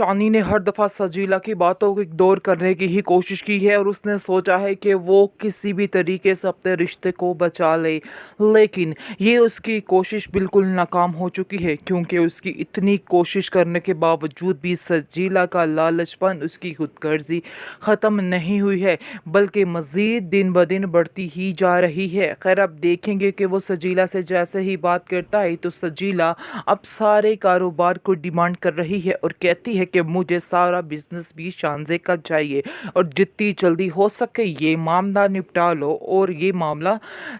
शानी ने हर दफ़ा सजीला की बातों को इग्नोर करने की ही कोशिश की है और उसने सोचा है कि वो किसी भी तरीके से अपने रिश्ते को बचा ले, लेकिन ये उसकी कोशिश बिल्कुल नाकाम हो चुकी है क्योंकि उसकी इतनी कोशिश करने के बावजूद भी सजीला का लालचपन, उसकी खुदगर्जी ख़त्म नहीं हुई है बल्कि मज़ीद दिन ब दिन बढ़ती ही जा रही है। खैर, अब देखेंगे कि वो सजीला से जैसे ही बात करता है तो सजीला अब सारे कारोबार को डिमांड कर रही है और कहती है कि मुझे सारा बिजनेस भी शानजे का चाहिए और जितनी जल्दी हो सके ये मामला निपटा लो और ये मामला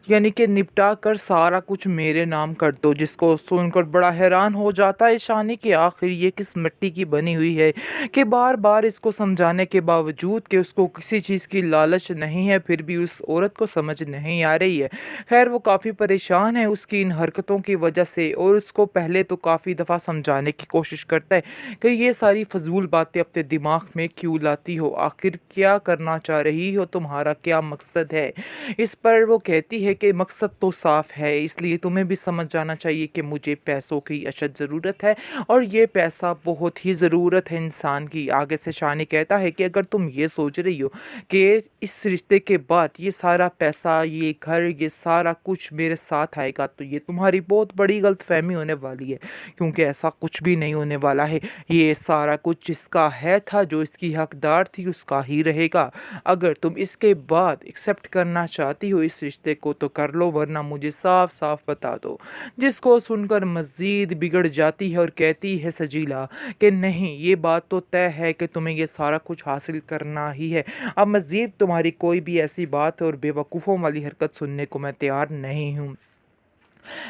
यानी कि निपटा कर सारा कुछ मेरे नाम कर दो। जिसको सुनकर बड़ा हैरान हो जाता है शानी कि आखिर ये किस मिट्टी की बनी हुई है कि बार बार इसको समझाने के बावजूद कि उसको किसी चीज़ की लालच नहीं है फिर भी उस औरत को समझ नहीं आ रही है। खैर, वो काफ़ी परेशान है उसकी इन हरकतों की वजह से और उसको पहले तो काफ़ी दफ़ा समझाने की कोशिश करता है कि ये सारी फजूल बातें अपने दिमाग में क्यों लाती हो, आखिर क्या करना चाह रही हो, तुम्हारा क्या मकसद है। इस पर वो कहती है कि मकसद तो साफ़ है, इसलिए तुम्हें भी समझ जाना चाहिए कि मुझे पैसों की अशद ज़रूरत है और ये पैसा बहुत ही ज़रूरत है इंसान की। आगे से शानी कहता है कि अगर तुम ये सोच रही हो कि इस रिश्ते के बाद ये सारा पैसा, ये घर, ये सारा कुछ मेरे साथ आएगा तो ये तुम्हारी बहुत बड़ी गलतफहमी होने वाली है क्योंकि ऐसा कुछ भी नहीं होने वाला है। ये सारा कुछ जिसका है था, जो इसकी हकदार थी, उसका ही रहेगा। अगर तुम इसके बाद एक्सेप्ट करना चाहती हो इस रिश्ते को तो कर लो, वरना मुझे साफ साफ बता दो। जिसको सुनकर मज़ीद बिगड़ जाती है और कहती है सजीला कि नहीं, ये बात तो तय है कि तुम्हें ये सारा कुछ हासिल करना ही है। अब मज़ीद तुम्हारी कोई भी ऐसी बात और बेवकूफ़ों वाली हरकत सुनने को मैं तैयार नहीं हूँ।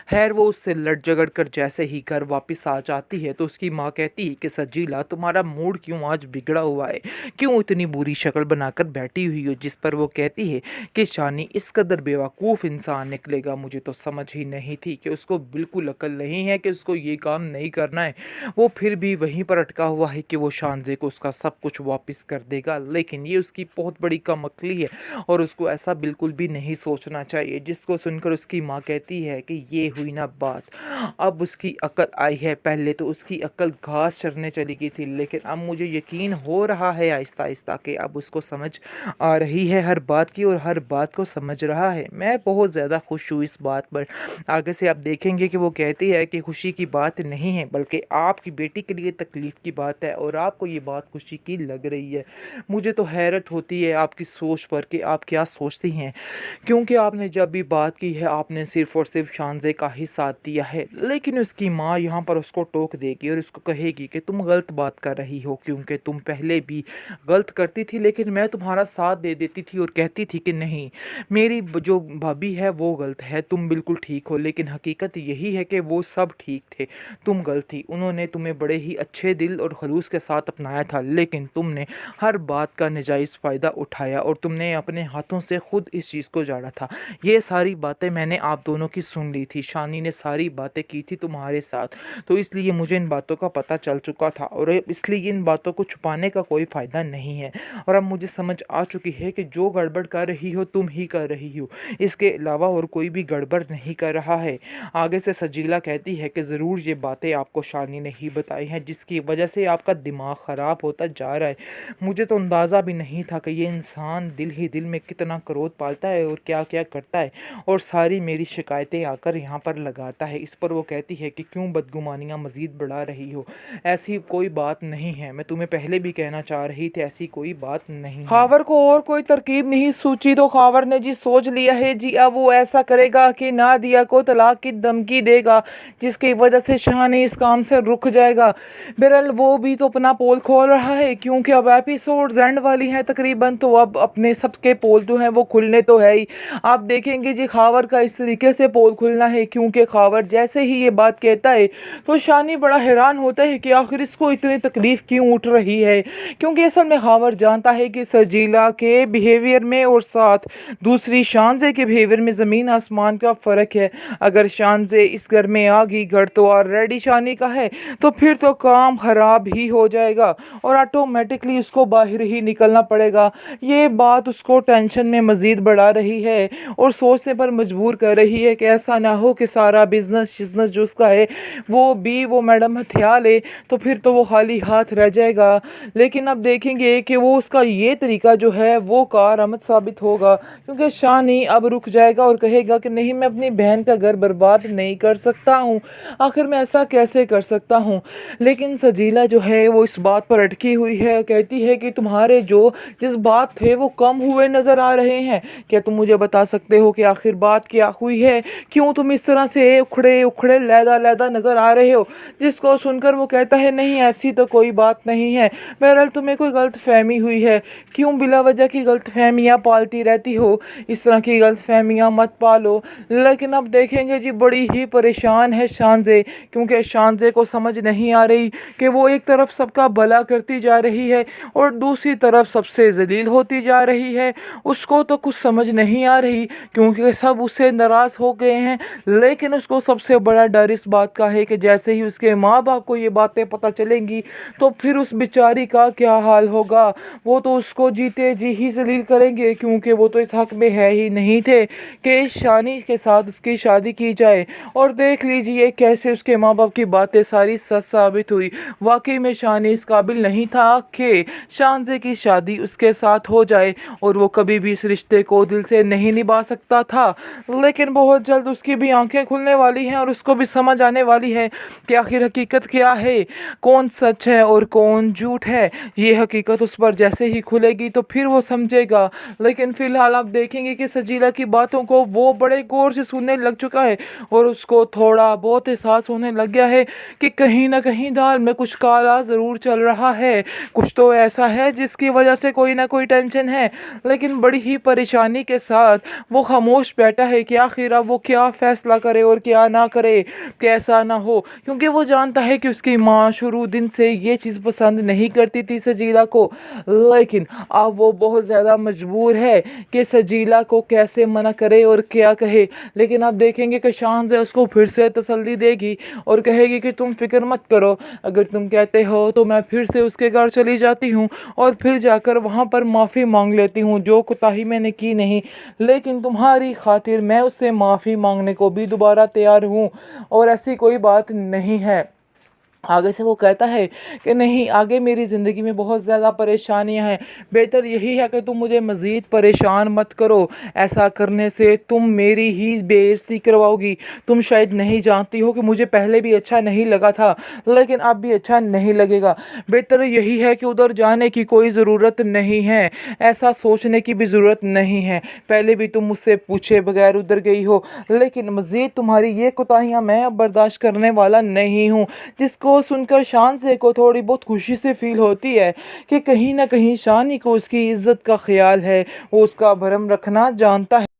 खैर, वो उससे लड़ झगड़ कर जैसे ही घर वापस आ जाती है तो उसकी माँ कहती है कि सजीला, तुम्हारा मूड क्यों आज बिगड़ा हुआ है, क्यों इतनी बुरी शक्ल बनाकर बैठी हुई हो। जिस पर वो कहती है कि शानी इस कदर बेवकूफ़ इंसान निकलेगा, मुझे तो समझ ही नहीं थी कि उसको बिल्कुल अकल नहीं है कि उसको ये काम नहीं करना है। वो फिर भी वहीं पर अटका हुआ है कि वो शानजे को उसका सब कुछ वापस कर देगा, लेकिन ये उसकी बहुत बड़ी कमअक्ली है और उसको ऐसा बिल्कुल भी नहीं सोचना चाहिए। जिसको सुनकर उसकी माँ कहती है कि ये हुई ना बात, अब उसकी अकल आई है। पहले तो उसकी अकल घास चरने चली गई थी, लेकिन अब मुझे यकीन हो रहा है आहिस्ता आहिस्ता कि अब उसको समझ आ रही है हर बात की और हर बात को समझ रहा है। मैं बहुत ज़्यादा खुश हूँ इस बात पर। आगे से आप देखेंगे कि वो कहती है कि खुशी की बात नहीं है बल्कि आपकी बेटी के लिए तकलीफ़ की बात है और आपको ये बात खुशी की लग रही है। मुझे तो हैरत होती है आपकी सोच पर कि आप क्या सोचती हैं, क्योंकि आपने जब भी बात की है आपने सिर्फ़ और सिर्फ शानजे का ही साथ दिया है। लेकिन उसकी माँ यहाँ पर उसको टोक देगी और उसको कहेगी कि तुम गलत बात कर रही हो क्योंकि तुम पहले भी गलत करती थी, लेकिन मैं तुम्हारा साथ दे देती थी और कहती थी कि नहीं, मेरी जो भाभी है वो गलत है, तुम बिल्कुल ठीक हो। लेकिन हकीकत यही है कि वो सब ठीक थे, तुम गलत थी। उन्होंने तुम्हें बड़े ही अच्छे दिल और खलूस के साथ अपनाया था, लेकिन तुमने हर बात का नाजायज़ फ़ायदा उठाया और तुमने अपने हाथों से खुद इस चीज़ को जाड़ा था। ये सारी बातें मैंने आप दोनों की सुन ली थी, शानी ने सारी बातें की थी तुम्हारे साथ, तो इसलिए मुझे इन बातों का पता चल चुका था और इसलिए इन बातों को छुपाने का कोई फ़ायदा नहीं है। और अब मुझे समझ आ चुकी है कि जो गड़बड़ कर रही हो तुम ही कर रही हो, इसके अलावा और कोई भी गड़बड़ नहीं कर रहा है। आगे से सजीला कहती है कि ज़रूर ये बातें आपको शानी ने ही बताई हैं जिसकी वजह से आपका दिमाग ख़राब होता जा रहा है। मुझे तो अंदाज़ा भी नहीं था कि ये इंसान दिल ही दिल में कितना क्रोध पालता है और क्या क्या करता है और सारी मेरी शिकायतें आकर यहाँ पर लगाता है। इस पर वो कहती है कि क्यों बदगुमानियाँ मज़ीद बढ़ा रही हो, ऐसी कोई बात नहीं है, मैं तुम्हें पहले भी कहना चाह रही थी ऐसी कोई बात नहीं है। खावर को और कोई तरकीब नहीं सूझी तो खावर ने जी सोच लिया है जी अब वो ऐसा करेगा कि नादिया को तलाक की धमकी देगा जिसकी वजह से शानी इस काम से रुक जाएगा। बहरहाल वो भी तो अपना पोल खोल रहा है क्योंकि अब एपिसोड एंड वाली है तकरीबन, तो अब अपने सबके पोल जो हैं वो खुलने तो है ही। आप देखेंगे जी खावर का इस तरीके से पोल खुलना है क्योंकि खावर जैसे ही ये बात कहता है तो शानी बड़ा हैरान होता है कि आखिर इसको इतनी तकलीफ़ क्यों उठ रही है, क्योंकि असल में खावर जानता है कि सजीला के बिहेवियर में और साथ दूसरी शानजे के बिहेवियर में ज़मीन आसमान का फ़र्क है। अगर शानजे इस घर में आ गई, घर तो ऑलरेडी शानी का है, तो फिर तो काम ख़राब ही हो जाएगा और ऑटोमेटिकली उसको बाहर ही निकलना पड़ेगा। ये बात उसको टेंशन में मज़ीद बढ़ा रही है और सोचने पर मजबूर कर रही है कि ऐसा ना ना हो कि सारा बिजनेस जो उसका है वो मैडम हथिया ले, तो फिर तो वो खाली हाथ रह जाएगा। लेकिन अब देखेंगे कि वो उसका ये तरीका जो है वो कारआमद साबित होगा, क्योंकि शानी अब रुक जाएगा और कहेगा कि नहीं, मैं अपनी बहन का घर बर्बाद नहीं कर सकता हूँ, आखिर मैं ऐसा कैसे कर सकता हूँ। लेकिन सजीला जो है वो इस बात पर अटकी हुई है, कहती है कि तुम्हारे जो जज्बात थे वो कम हुए नज़र आ रहे हैं, क्या तुम मुझे बता सकते हो कि आखिर बात क्या हुई है, क्यों तुम इस तरह से उखड़े उखड़े लैदा लैदा नज़र आ रहे हो। जिसको सुनकर वो कहता है नहीं, ऐसी तो कोई बात नहीं है, बहरहाल तुम्हें कोई गलत फहमी हुई है, क्यों बिला वजह की गलत फहमियाँ पालती रहती हो, इस तरह की गलत फहमियाँ मत पालो। लेकिन अब देखेंगे जी बड़ी ही परेशान है शानज़े, क्योंकि शानज़े को समझ नहीं आ रही कि वो एक तरफ सबका भला करती जा रही है और दूसरी तरफ सबसे जलील होती जा रही है। उसको तो कुछ समझ नहीं आ रही, क्योंकि सब उससे नाराज़ हो गए हैं। लेकिन उसको सबसे बड़ा डर इस बात का है कि जैसे ही उसके माँ बाप को ये बातें पता चलेंगी तो फिर उस बेचारी का क्या हाल होगा। वो तो उसको जीते जी ही जलील करेंगे, क्योंकि वो तो इस हक में है ही नहीं थे कि शानी के साथ उसकी शादी की जाए। और देख लीजिए कैसे उसके माँ बाप की बातें सारी सच साबित हुई। वाकई में शानी इस काबिल नहीं था कि शानज़े की शादी उसके साथ हो जाए, और वो कभी भी इस रिश्ते को दिल से नहीं निभा सकता था। लेकिन बहुत जल्द उसकी भी आंखें खुलने वाली हैं और उसको भी समझ आने वाली है कि आखिर हकीकत क्या है, कौन सच है और कौन झूठ है। ये हकीकत उस पर जैसे ही खुलेगी तो फिर वो समझेगा। लेकिन फिलहाल आप देखेंगे कि सजीला की बातों को वो बड़े गौर से सुनने लग चुका है और उसको थोड़ा बहुत एहसास होने लग गया है कि कहीं ना कहीं दाल में कुछ काला ज़रूर चल रहा है, कुछ तो ऐसा है जिसकी वजह से कोई ना कोई टेंशन है। लेकिन बड़ी ही परेशानी के साथ वो खामोश बैठा है कि आखिर अब वो क्या फ़ैसला करे और क्या ना करे, कैसा ना हो, क्योंकि वो जानता है कि उसकी माँ शुरू दिन से ये चीज़ पसंद नहीं करती थी सजीला को। लेकिन अब वो बहुत ज़्यादा मजबूर है कि सजीला को कैसे मना करे और क्या कहे। लेकिन आप देखेंगे कि शानज़े उसको फिर से तसल्ली देगी और कहेगी कि तुम फिक्र मत करो, अगर तुम कहते हो तो मैं फिर से उसके घर चली जाती हूँ और फिर जाकर वहाँ पर माफ़ी मांग लेती हूँ जो कोताही मैंने की नहीं। लेकिन तुम्हारी खातिर मैं उससे माफ़ी मांगने को भी दोबारा तैयार हूँ और ऐसी कोई बात नहीं है। आगे से वो कहता है कि नहीं, आगे मेरी ज़िंदगी में बहुत ज़्यादा परेशानियां हैं, बेहतर यही है कि तुम मुझे मज़ीद परेशान मत करो, ऐसा करने से तुम मेरी ही बेइज्जती करवाओगी। तुम शायद नहीं जानती हो कि मुझे पहले भी अच्छा नहीं लगा था, लेकिन अब भी अच्छा नहीं लगेगा। बेहतर यही है कि उधर जाने की कोई ज़रूरत नहीं है, ऐसा सोचने की भी ज़रूरत नहीं है। पहले भी तुम मुझसे पूछे बगैर उधर गई हो, लेकिन मज़ीद तुम्हारी ये कोताहियाँ मैं अब बर्दाश्त करने वाला नहीं हूँ। जिसको सुनकर शानज़े को थोड़ी बहुत खुशी से फील होती है कि कहीं ना कहीं शानी को उसकी इज्जत का ख्याल है, वो उसका भरम रखना जानता है।